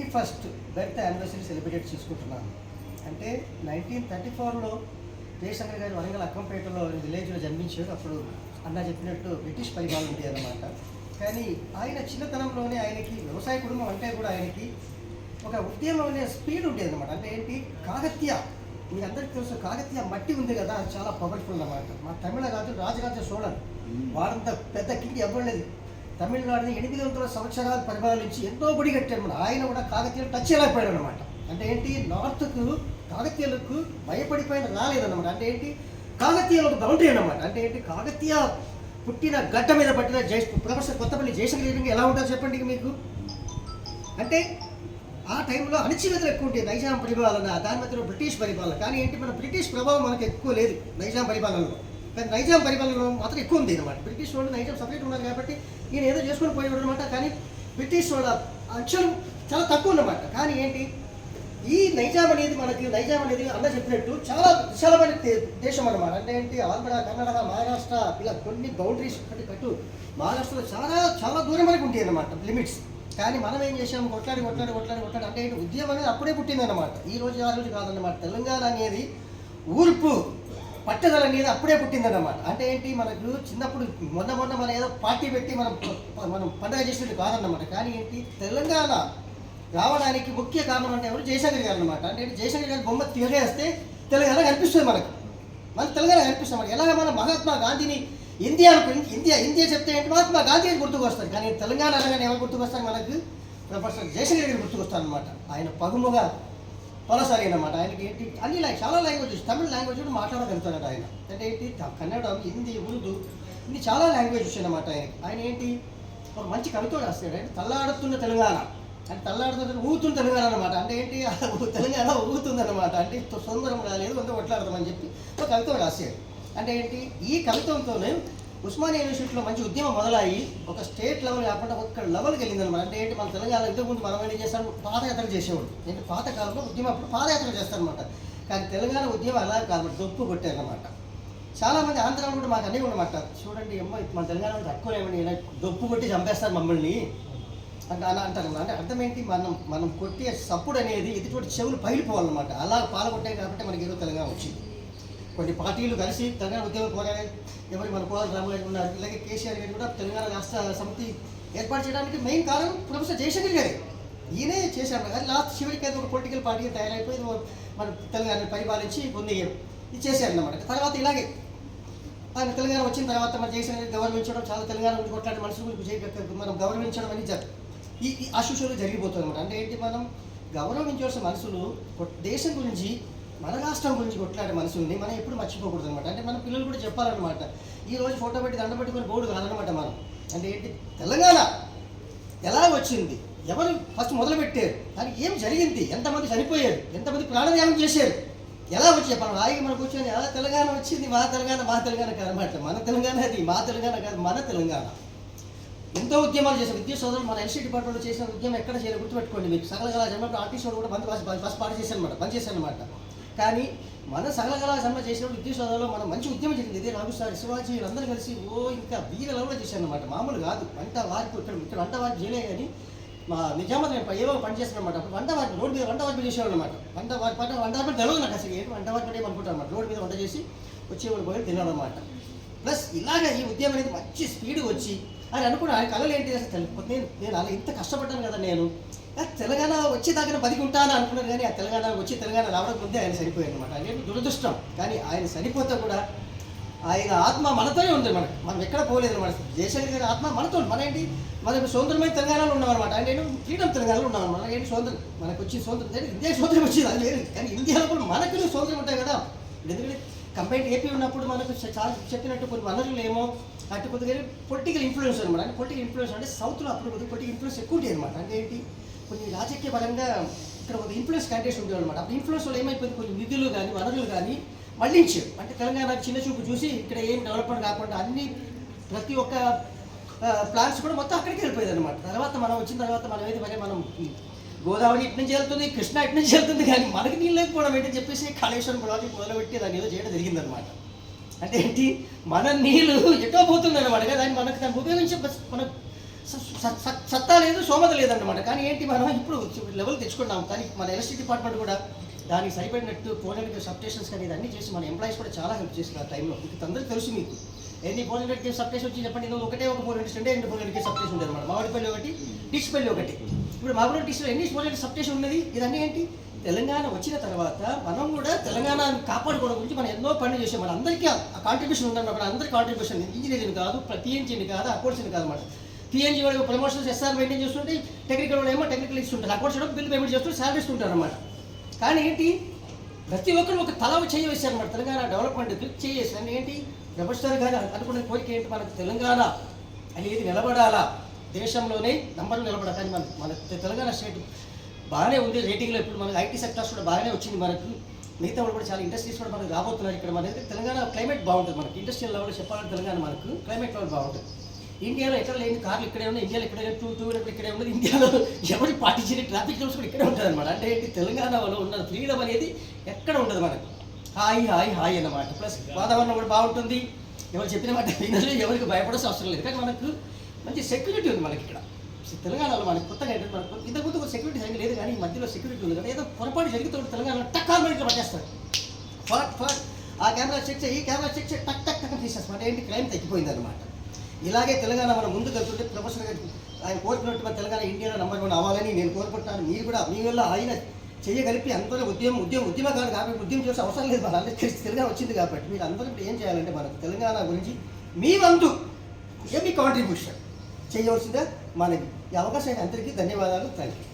91st birth anniversary celebrate చేసుకుంటున్నాను. అంటే 1934లో జయశంకర్ గారు వరంగల్ అక్కంపేటలో విలేజ్లో జన్మించారు. అప్పుడు అన్న చెప్పినట్టు బ్రిటిష్ పరిపాలన ఉండేది అన్నమాట. కానీ ఆయన చిన్నతనంలోనే ఆయనకి వ్యవసాయ కుటుంబం అంటే కూడా ఆయనకి ఒక ఉద్యమం అనే స్పీడ్ ఉండేది అనమాట. అంటే ఏంటి, కాకతీయ, మీకు అందరికీ తెలుసు కాకతీయ మట్టి ఉంది కదా, అది చాలా పవర్ఫుల్ అన్నమాట. మా తమిళ రాజు రాజరాజ చోళన్ వారంత పెద్ద కింగ్ ఎవరు లేదు. తమిళనాడుని 800 సంవత్సరాలు పరిపాలించి ఎంతో గుడి కట్టారు మన ఆయన కూడా కాకతీయులు టచ్ అయిపోయాడు అనమాట. అంటే ఏంటి, నార్త్కు కాకతీయులకు భయపడిపోయిన రాలేదన్నమాట. అంటే ఏంటి, కాకతీయులకు బౌండరీ అన్నమాట. అంటే ఏంటి, కాకతీయ పుట్టిన గడ్డ మీద పట్టిన ప్రొఫెసర్ కొత్తపల్లి జయశంకర్ ఎలా ఉంటుందో చెప్పండి మీకు. అంటే ఆ టైంలో అణచివేతలు ఎక్కువ ఉంటాయి, నైజాం పరిపాలన, దాని మధ్యలో బ్రిటిష్ పరిపాలన. కానీ ఏంటి, మన బ్రిటిష్ ప్రభావం మనకు ఎక్కువ లేదు నైజాం పరిపాలనలో, కానీ నైజాం పరిపాలనలో మాత్రం ఎక్కువ ఉంది అనమాట. బ్రిటిష్ వాళ్ళు నైజాం సపరేట్ ఉన్నారు కాబట్టి ఈయన ఏదో చేసుకొని పోయేవాడు అనమాట. కానీ బ్రిటిష్ వాళ్ళ అక్షరం చాలా తక్కువ ఉన్నమాట. కానీ ఏంటి, ఈ నైజాం అనేది అన్న చెప్పినట్టు చాలా విశాలమైన దేశం అన్నమాట. అంటే ఏంటి, ఆంధ్ర, కర్ణాటక, మహారాష్ట్ర ఇలా కొన్ని బౌండరీస్ కట్టు మహారాష్ట్రలో చాలా చాలా దూరం వరకు ఉంటాయి అన్నమాట లిమిట్స్. కానీ మనం ఏం చేసాము, కొట్లాడి అంటే ఏంటి, ఉద్యమం అనేది అప్పుడే పుట్టిందన్నమాట. ఈ రోజు ఆ రోజు కాదన్నమాట. తెలంగాణ అనేది ఊర్పు పట్టుదల అనేది అప్పుడే పుట్టిందన్నమాట. అంటే ఏంటి, మనకు చిన్నప్పుడు మొన్న మనం ఏదో పార్టీ పెట్టి మనం పండుగ చేసేది కాదన్నమాట. కానీ ఏంటి, తెలంగాణ రావడానికి ముఖ్య కారణం అంటే ఎవరు, జయశంకర్ గారు అనమాట. అంటే జయశంకర్ గారి బొమ్మ తిరగేస్తే తెలంగాణ కనిపిస్తుంది మన తెలంగాణ కనిపిస్తుంది మనకి. ఎలాగ మన మహాత్మా గాంధీని ఇండియా చెప్తే ఏంటి, మహాత్మా గాంధీ అని గుర్తుకు వస్తారు. కానీ తెలంగాణ అనగానే ఎవరు గుర్తుకొస్తారు మనకు, ప్రొఫెసర్ జయశంకర్ గారు గుర్తుకొస్తారు అనమాట. ఆయన పగుముగా కొనసాగి అనమాట. ఆయనకి ఏంటి, అన్ని చాలా లాంగ్వేజెస్, తమిళ లాంగ్వేజ్ కూడా మాట్లాడగలుగుతాడు ఆయన. అంటే ఏంటి, కన్నడం, హిందీ, ఉర్దూ, ఇన్ని చాలా లాంగ్వేజెస్ అనమాట. ఆయన ఏంటి, ఒక మంచి కవిత రాస్తాడు. అంటే తల్లాడుతున్న తెలంగాణ, అంటే తల్లాడుతున్న ఊగుతున్న తెలంగాణ అనమాట. అంటే ఏంటి, తెలంగాణ ఊగుతుందన్నమాట. అంటే సుందరం రాలేదు వంద కొట్లాడదామని చెప్పి ఒక కవిత రాశాడు. అంటే ఏంటి, ఈ కవిత్వంతోనే ఉస్మానియా యూనివర్సిటీలో మంచి ఉద్యమం మొదలయ్యి ఒక స్టేట్ లెవెల్ కాకుండా ఒక్క లెవెల్కి వెళ్ళిందనమాట. అంటే ఏంటి, మన తెలంగాణ ఇంతకుముందు మనం ఏం చేస్తాం, పాదయాత్రలు చేసేవాడు. ఏంటి, పాతకాలంలో ఉద్యమం అప్పుడు పాదయాత్రలు చేస్తారనమాట. కానీ తెలంగాణ ఉద్యమం అలా కాబట్టి దొప్పు కొట్టారనమాట. చాలామంది ఆంధ్రాలో కూడా మాకు అన్నీ ఉన్నమాట. చూడండి అమ్మ, మన తెలంగాణ తక్కువనేమని ఇలా దొప్పు కొట్టి చంపేస్తారు మమ్మల్ని అంటే అలా అంటారు. అంటే అర్థం ఏంటి, మనం కొట్టే సప్పుడు అనేది ఎదుటి చెవులు పగిలిపోవాలన్నమాట. అలా పాల్గొట్టాయి కాబట్టి మనకి ఏదో తెలంగాణ వచ్చింది. కొన్ని పార్టీలు కలిసి తెలంగాణ ఉద్యమం పోరాడే ఎవరు, మన కోదండ రామయ్య గారు ఉన్నారు, ఇలాగే కేసీఆర్ గారు కూడా తెలంగాణ రాష్ట్ర సమితి ఏర్పాటు చేయడానికి మెయిన్ కారణం ప్రొఫెసర్ జయశంకర్ గారే. ఈయనే చేశారు. కానీ లాస్ట్ చివరికి అయితే ఒక పొలిటికల్ పార్టీగా తయారైపోయి మన తెలంగాణను పరిపాలించి కొన్ని ఇది చేశారన్నమాట. తర్వాత ఇలాగే ఆయన తెలంగాణ వచ్చిన తర్వాత మన జయశంకర్ గౌరవించడం, చాలా తెలంగాణ గురించి కొట్లాడే మనుషులు మనం గౌరవించడం అని ఈ అశుషులు జరిగిపోతుంది అనమాట. అంటే ఏంటి, మనం గౌరవించవలసిన మనుషులు దేశం గురించి, మన రాష్ట్రం గురించి కొట్లాడే మనుషుల్ని మనం ఎప్పుడు మర్చిపోకూడదు అనమాట. అంటే మన పిల్లలు కూడా చెప్పాలన్నమాట. ఈ రోజు ఫోటో పెట్టి దండ పెట్టుకుని బోర్డు కాదనమాట మనం. అంటే ఏంటి, తెలంగాణ ఎలా వచ్చింది, ఎవరు ఫస్ట్ మొదలు పెట్టారు, దానికి ఏం జరిగింది, ఎంతమంది చనిపోయారు, ఎంతమంది ప్రాణత్యాగం చేశారు, ఎలా వచ్చి చెప్పాలి. హాయిగా మనకు వచ్చి ఎలా తెలంగాణ వచ్చింది, మా తెలంగాణ కాదనమాట. మన తెలంగాణ అది, మా తెలంగాణ కాదు, మన తెలంగాణ. ఎంతో ఉద్యమాలు చేశారు. విద్యా సోదరులు మన ఎన్సీ డిపార్ట్మెంట్లో చేసిన ఉద్యమం ఎక్కడ చేయాలి గుర్తుపెట్టుకోండి. మీకు సకల కళా జన్మ ఆర్టిస్ట్ కూడా ఫస్ట్ పార్టీ బంద్ చేశారనమాట. కానీ మన సకల కళా జన్మ చేసినప్పుడు విద్యా సోదరులో మనం మంచి ఉద్యమం జరిగింది. ఇదే రఘు సార్, శివాజీ వీళ్ళందరూ కలిసి ఇంకా వీర లెవెల్లో చేశారనమాట. మామూలు కాదు. వంట వారికి ఇక్కడ వంట వారికి చేయలే. కానీ మా నిజామాబాద్ నేను ఏవో పని చేస్తానమాట. అప్పుడు వంట వారికి రోడ్డు మీద వంట వారికి చేసేవాళ్ళు అనమాట. వంట వారికి తెలియదు నాకు అసలు ఏంటి వంట వారికి ఏమనుకుంటాను అనమాట. రోడ్డు మీద వంట చేసి వచ్చేవాళ్ళు పోయి తినడం అనమాట. ప్లస్ ఇలాగ ఈ ఉద్యమం అనేది మంచి స్పీడ్ వచ్చి అని అనుకున్నా. ఆయన కళలు ఏంటి అసలు నేను అలా ఇంత కష్టపడ్డాను కదా, నేను తెలంగాణ వచ్చేదాకా బతికుంటాను అనుకున్నాను. కానీ ఆ తెలంగాణ రావడం ముందే ఆయన చనిపోయాడు అనమాట. ఆయన దురదృష్టం. కానీ ఆయన చనిపోతే కూడా ఆయన ఆత్మ మనతోనే ఉంది. మనం ఎక్కడ పోలేదు అనమాట. జయశంకర్ గారి ఆత్మ మనతో, మన ఏంటి, మనకు స్వతంత్రమైన తెలంగాణలో ఉన్నామన్నమాట. అంటే నేను ఫ్రీడమ్ తెలంగాణలో ఉన్నామన్నమాట. ఏంటి స్వతంత్రం మనకు వచ్చి స్వతంత్రం, ఇండియా స్వతంత్రం వచ్చింది అది లేదు. కానీ ఇండియాలో కూడా మనకు స్వతంత్రం ఉంటాయి కదా. ఎందుకంటే కంపేర్ ఏపీ ఉన్నప్పుడు మనకు చాలా చెప్పినట్టు కొన్ని వనరులు ఏమో అటు కొద్దిగా పొలిటికల్ ఇన్ఫ్లుయెన్స్ అనమాట. అంటే పొలిటికల్ ఇన్ఫ్లుయెన్స్ అంటే సౌత్లో అప్పుడు కొద్దిగా పొలిటికల్ ఇన్ఫ్లుయెన్స్ ఎక్కువ ఉంటుంది అనమాట. అంటే ఏంటి, కొన్ని రాజకీయ పరంగా ఇక్కడ ఒక ఇన్ఫ్లుయెన్స్ క్యాండిడేట్స్ ఉండేవాళ్ళు అనమాట. అప్పుడు ఇన్ఫ్లుయెన్స్ వల్ల ఏమైపోయింది, కొన్ని నిధులు కానీ వనరులు కానీ మళ్ళించారు. అంటే తెలంగాణ చిన్న చూపు చూసి ఇక్కడ ఏం డెవలప్మెంట్ కాకుండా అన్ని ప్రతి ఒక్క ప్లాన్స్ కూడా మొత్తం అక్కడికి వెళ్ళిపోయేది అనమాట. తర్వాత మనం వచ్చిన తర్వాత మనం ఏది మరి మనం గోదావరి ఇటు నుంచి వెళ్తుంది, కృష్ణ ఇటు నుంచి వెళ్తుంది, కానీ మనకి నీళ్ళు లేకపోవడం ఏంటని చెప్పేసి కాళేశ్వరం ప్రాజెక్ట్ మొదలుపెట్టి దాన్ని ఏదో చేయడం జరిగిందనమాట. అంటే ఏంటి, మన నీళ్ళు ఎటో పోతుంది అనమాట. దాన్ని దాన్ని ఉపయోగించే మనకు సత్తా లేదు, సోమత లేదన్నమాట. కానీ ఏంటి, మనం ఇప్పుడు లెవెల్ తెచ్చుకున్నాం. కానీ మన ఎలక్ట్రిసిటీ డిపార్ట్మెంట్ కూడా దానికి సరిపడినట్టు పోలింగ్ సబ్స్టేషన్స్ కానీ ఇదన్నీ చేసి మన ఎంప్లాయీస్ కూడా చాలా హెల్ప్ చేస్తున్నారు ఆ టైంలో. మీకు అందరికీ తెలుసు, మీకు ఎన్ని పోలింగ్ సబ్స్టేషన్ వచ్చి చెప్పండి. నువ్వు ఒకటే ఒక పోలింగ్ అంటే 2 పోలింగ్ సబ్స్టేషన్ ఉండేది అనమాట. మామిడిపల్లి ఒకటి, డిష్పల్లి ఒకటి. ఇప్పుడు మామిడి డిస్ట్లో ఎన్ని పోలింగ్ సబ్స్టేషన్ ఉన్నది. ఇదన్నీ ఏంటి, తెలంగాణ వచ్చిన తర్వాత మనం కూడా తెలంగాణ కాపాడుకోవడం గురించి మనం ఎన్నో పనులు చేసాం. మన అందరికీ ఆ కాంట్రిబ్యూషన్ ఉందన్నమాట. అందరికీ కాంట్రిబ్యూషన్, ఇంజనీరింగ్ కాదు, పిఎన్జీని కాదు, అకౌంట్స్ని కాదు అన్నమాట. పిఎన్జీ వాళ్ళు ప్రమోషన్స్ ఎస్ఆర్ మెయింటైన్ చేస్తుంటే, టెక్నికల్ వాళ్ళు ఏమో టెక్నికల్ ఇస్తుంటారు, అకౌంట్స్ కూడా బిల్ పేమెంట్ చేస్తుంటే శాలరీ ఇస్తుంటారు అన్నమాట. కానీ ఏంటి, ప్రతి ఒక్కరు ఒక తల చేయి వేశారన్నమాట. తెలంగాణ డెవలప్మెంట్ క్లిక్ చేసి అంటే ఏంటి, ప్రొఫెసర్ గారు అనుకున్న కోరిక ఏంటి, మనకు తెలంగాణ అనేది నిలబడాలా, దేశంలోనే నంబర్లు నిలబడాలి. కానీ మన తెలంగాణ స్టేట్ బాగానే ఉంది రేటింగ్లో. ఇప్పుడు మనకి ఐటీ సెక్టర్స్ కూడా బాగానే వచ్చింది. మనకు మిగతా వాళ్ళు కూడా చాలా ఇండస్ట్రీస్ కూడా మనకు రాబోతున్నారు. ఇక్కడ మన తెలంగాణ క్లైమేట్ బాగుంటుంది. మనకి ఇండస్ట్రియల్ లెవెల్ చెప్పాలంటే తెలంగాణ మనకు క్లైమేట్ లెవెల్ బాగుంటుంది. ఇండియాలో ఎక్కడ లేని కార్లు ఇక్కడే ఉన్నాయి, ఇండియాలో ఇక్కడే టూ వీలర్ ఇక్కడే ఉన్నది. ఇండియాలో ఎవరి పాటించిన ట్రాఫిక్ రూల్స్ కూడా ఇక్కడే ఉంటుంది అనమాట. అంటే ఏంటి, తెలంగాణలో ఉన్న ఫ్రీడమ్ అనేది ఎక్కడ ఉండదు మనకు. హాయ్ హాయ్ హాయ్ అన్నమాట. ప్లస్ వాతావరణం కూడా బాగుంటుంది. ఎవరు చెప్పిన మాట వినరు, ఎవరికి భయపడాల్సిన అవసరం లేదు. కానీ మనకు మంచి సెక్యూరిటీ ఉంది మనకి ఇక్కడ తెలంగాణలో. మనకి కొత్తగా ఏంటంటే మనకు ఇంతకుముందు సెక్యూరిటీ సరిగ్గా లేదు, కానీ ఈ మధ్యలో సెక్యూరిటీ ఉంది కదా. ఏదో పొరపాటు జరిగితే తెలంగాణలో టక్కాలు మనకి పట్టేస్తారు. ఫట్ ఆ కెమెరా చెక్ చేయి, ఈ కెమెరా చెక్ చేయి, టక్ టక్ టక్ తీసేస్తాం. అంటే ఏంటి, క్రైమ్ తగ్గిపోయింది అనమాట. ఇలాగే తెలంగాణ మనం ముందుకు వెళ్తుంటే ప్రొఫెసర్ గారు ఆయన కోరుకున్నట్టు మన తెలంగాణ ఇండియాలో నంబర్ 1 అవ్వాలని నేను కోరుకుంటున్నాను. మీరు కూడా మీ వల్ల ఆయన చేయగలిపి అందరూ ఉద్యమకాలు కాబట్టి ఉద్యమం చేసే అవసరం లేదు. మన అందరికీ తెలంగాణ వచ్చింది కాబట్టి మీరు అందరూ ఏం చేయాలంటే మనకు తెలంగాణ గురించి మీ వంతు మీ కాంట్రిబ్యూషన్ చేయవలసిందే. మనకి ఈ అవకాశానికి అందరికీ ధన్యవాదాలు. Thank you.